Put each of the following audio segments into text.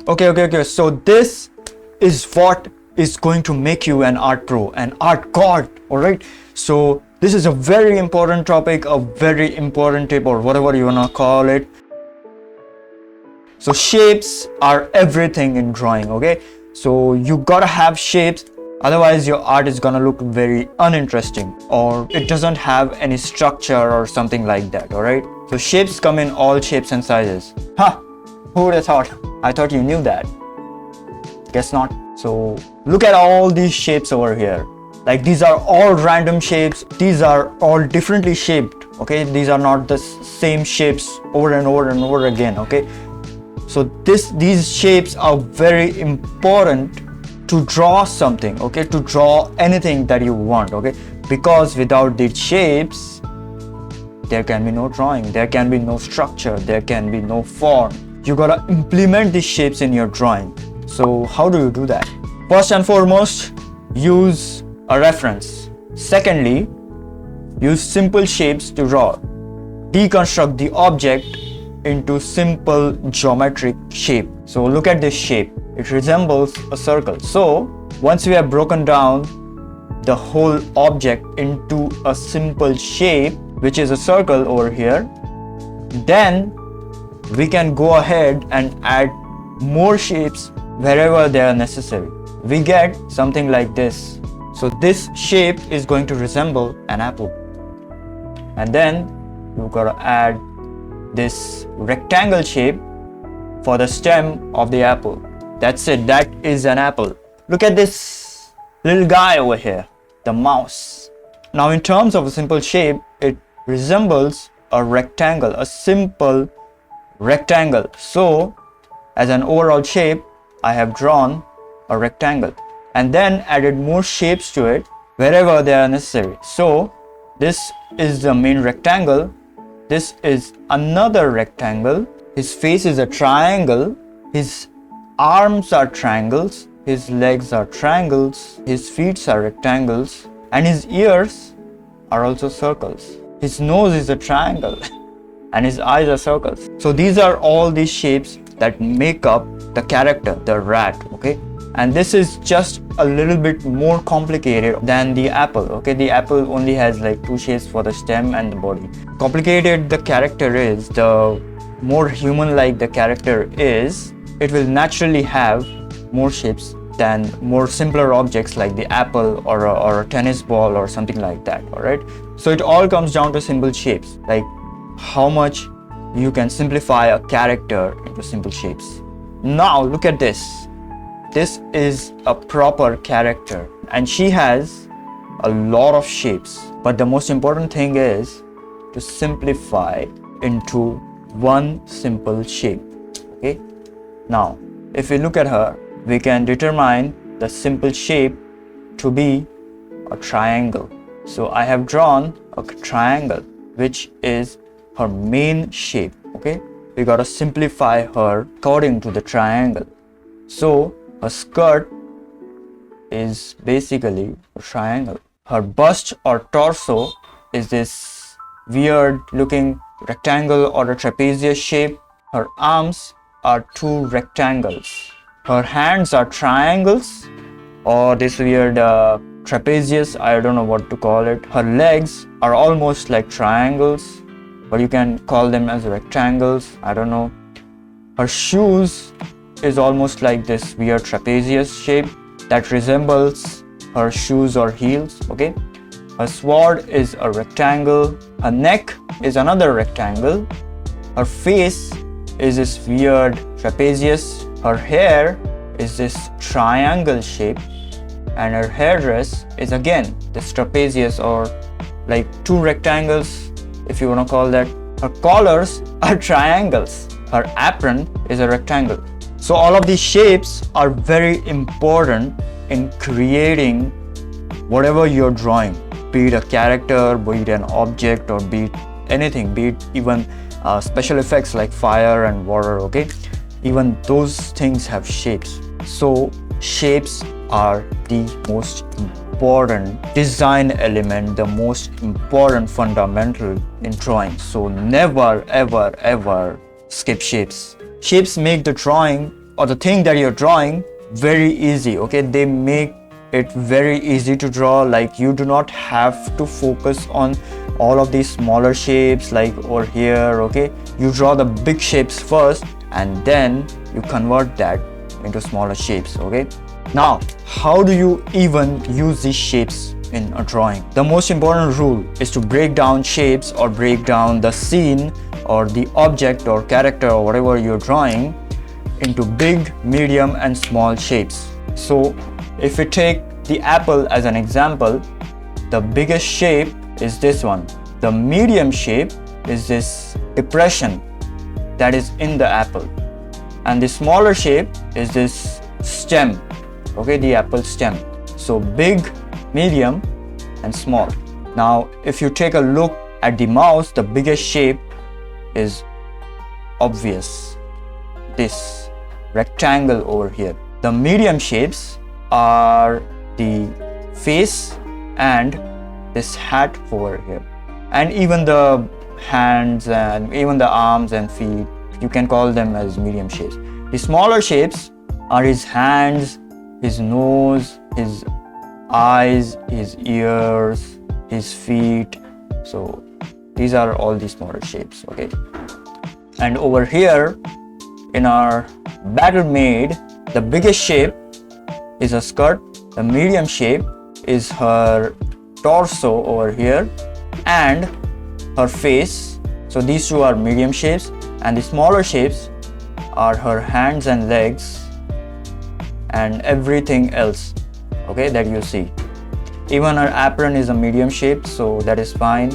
Okay. So this is what is going to make you an art pro, an art god. All right. So this is a very important topic, a very important tip, or whatever you wanna call it. So shapes are everything in drawing. Okay. So you gotta have shapes. Otherwise, your art is gonna look very uninteresting, or it doesn't have any structure or something like that. All right. So shapes come in all shapes and sizes. Huh? Who would have thought? I thought you knew that. Guess not. So look at all these shapes over here. Like, these are all random shapes. These are all differently shaped. Okay. These are not the same shapes over and over and over again. Okay. So these shapes are very important to draw something, okay, to draw anything that you want, okay, because without these shapes, there can be no drawing, there can be no structure, there can be no form. You gotta implement these shapes in your drawing. So how do you do that? First and foremost, use a reference. Secondly, use simple shapes to draw. Deconstruct the object into simple geometric shape. So look at this shape. It resembles a circle. So once we have broken down the whole object into a simple shape, which is a circle over here, then we can go ahead and add more shapes wherever they are necessary. We get something like this. So this shape is going to resemble an apple. And then you've got to add this rectangle shape for the stem of the apple. That's it. That is an apple. Look at this little guy over here, the mouse. Now, in terms of a simple shape, it resembles a rectangle, a simple rectangle. So, as an overall shape, I have drawn a rectangle and then added more shapes to it wherever they are necessary. So, this is the main rectangle. This is another rectangle. His face is a triangle. His arms are triangles, his legs are triangles, his feet are rectangles, and his ears are also circles. His nose is a triangle and his eyes are circles. So these are all these shapes that make up the character, the rat, okay? And this is just a little bit more complicated than the apple, okay? The apple only has like two shapes for the stem and the body. Complicated the character is, the more human-like the character is, it will naturally have more shapes than more simpler objects like the apple or a tennis ball or something like that. All right. So it all comes down to simple shapes, like how much you can simplify a character into simple shapes. Now look at this. This is a proper character and she has a lot of shapes. But the most important thing is to simplify into one simple shape. Okay. Now, if we look at her, we can determine the simple shape to be a triangle. So I have drawn a triangle, which is her main shape. Okay, we gotta simplify her according to the triangle. So her skirt is basically a triangle. Her bust or torso is this weird looking rectangle or a trapezius shape. Her arms are two rectangles. Her hands are triangles or this weird trapezius, I don't know what to call it. Her legs are almost like triangles, but you can call them as rectangles, I don't know. Her shoes is almost like this weird trapezius shape that resembles her shoes or heels, okay? Her sword is a rectangle. Her neck is another rectangle. Her face is this weird trapezius. Her hair is this triangle shape, and her hairdress is again this trapezius or like two rectangles, if you want to call that. Her collars are triangles. Her apron is a rectangle. So all of these shapes are very important in creating whatever you're drawing, be it a character, be it an object, or be it anything, be it even special effects like fire and water, okay? Even those things have shapes. So shapes are the most important design element, the most important fundamental in drawing. So never ever skip shapes. Shapes make the drawing or the thing that you're drawing very easy. Okay, they make it very easy to draw. Like, you do not have to focus on all of these smaller shapes like over here. Okay, you draw the big shapes first and then you convert that into smaller shapes. Okay, now how do you even use these shapes in a drawing? The most important rule is to break down shapes or break down the scene or the object or character or whatever you're drawing into big, medium and small shapes. So if we take the apple as an example, the biggest shape is this one. The medium shape is this depression that is in the apple, and the smaller shape is this stem. Okay, the apple stem. So big, medium and small. Now if you take a look at the mouse, the biggest shape is obvious, this rectangle over here. The medium shapes are the face and this hat over here, and even the hands and even the arms and feet, you can call them as medium shapes. The smaller shapes are his hands, his nose, his eyes, his ears, his feet. So these are all the smaller shapes. Okay, and over here in our battle maid, the biggest shape is a skirt, the medium shape is her torso over here and her face. So these two are medium shapes, and the smaller shapes are her hands and legs and everything else, okay, that you see. Even her apron is a medium shape, so that is fine.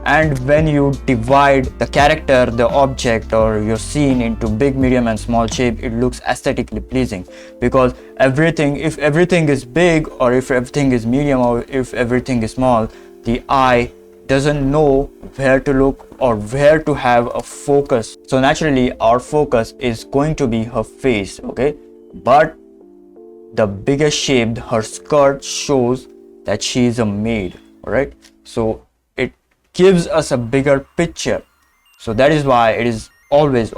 And when you divide the character, the object or your scene into big, medium and small shape, it looks aesthetically pleasing, because everything, if everything is big or if everything is medium or if everything is small, the eye doesn't know where to look or where to have a focus. So naturally our focus is going to be her face. Okay, but the biggest shape, her skirt, shows that she is a maid. All right, so it gives us a bigger picture. So that is why it is always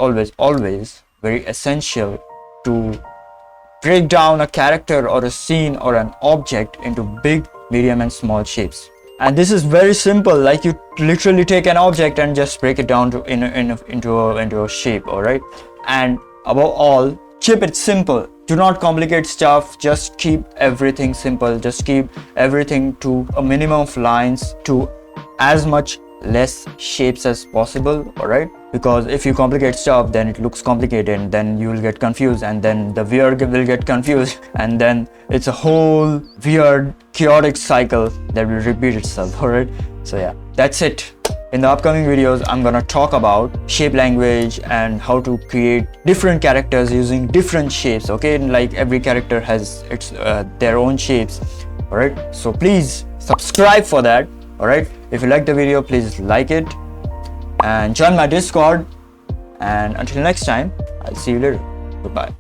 very essential to break down a character or a scene or an object into big, medium and small shapes. And this is very simple. Like, you literally take an object and just break it down to into a shape. All right, and above all, keep it simple. Do not complicate stuff. Just keep everything simple. Just keep everything to a minimum of lines, to as much less shapes as possible. All right, because if you complicate stuff, then it looks complicated and then you will get confused, and then the viewer will get confused, and then it's a whole weird chaotic cycle that will repeat itself. All right, so yeah, that's it. In the upcoming videos, I'm gonna talk about shape language and how to create different characters using different shapes. Okay, and like every character has its their own shapes. All right, so please subscribe for that. All right, if you like the video, please like it and join my Discord. And until next time, I'll see you later. Goodbye.